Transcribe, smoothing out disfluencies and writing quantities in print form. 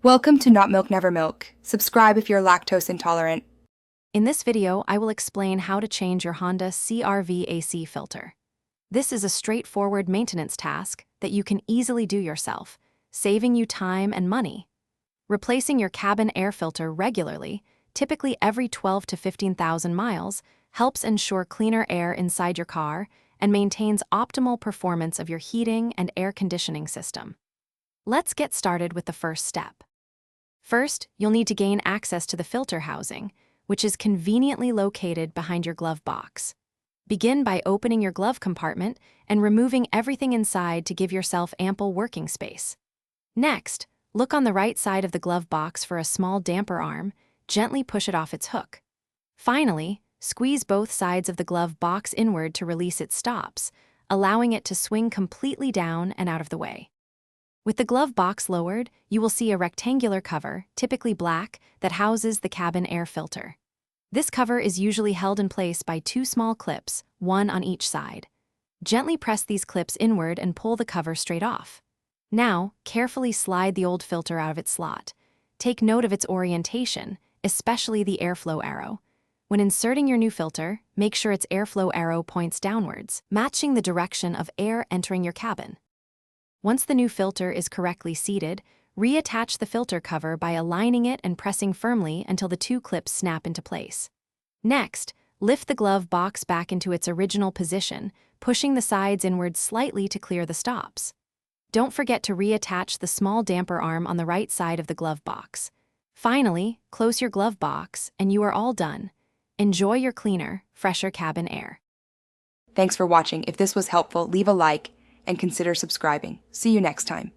Welcome to Not Milk Never Milk. Subscribe if you're lactose intolerant. In this video, I will explain how to change your Honda CRV AC filter. This is a straightforward maintenance task that you can easily do yourself, saving you time and money. Replacing your cabin air filter regularly, typically every 12 to 15,000 miles, helps ensure cleaner air inside your car and maintains optimal performance of your heating and air conditioning system. Let's get started with the first step. First, you'll need to gain access to the filter housing, which is conveniently located behind your glove box. Begin by opening your glove compartment and removing everything inside to give yourself ample working space. Next, look on the right side of the glove box for a small damper arm. Gently push it off its hook. Finally, squeeze both sides of the glove box inward to release its stops, allowing it to swing completely down and out of the way. With the glove box lowered, you will see a rectangular cover, typically black, that houses the cabin air filter. This cover is usually held in place by two small clips, one on each side. Gently press these clips inward and pull the cover straight off. Now, carefully slide the old filter out of its slot. Take note of its orientation, especially the airflow arrow. When inserting your new filter, make sure its airflow arrow points downwards, matching the direction of air entering your cabin. Once the new filter is correctly seated, reattach the filter cover by aligning it and pressing firmly until the two clips snap into place. Next, lift the glove box back into its original position, pushing the sides inward slightly to clear the stops. Don't forget to reattach the small damper arm on the right side of the glove box. Finally, close your glove box and you are all done. Enjoy your cleaner, fresher cabin air. Thanks for watching. If this was helpful, leave a like and consider subscribing. See you next time.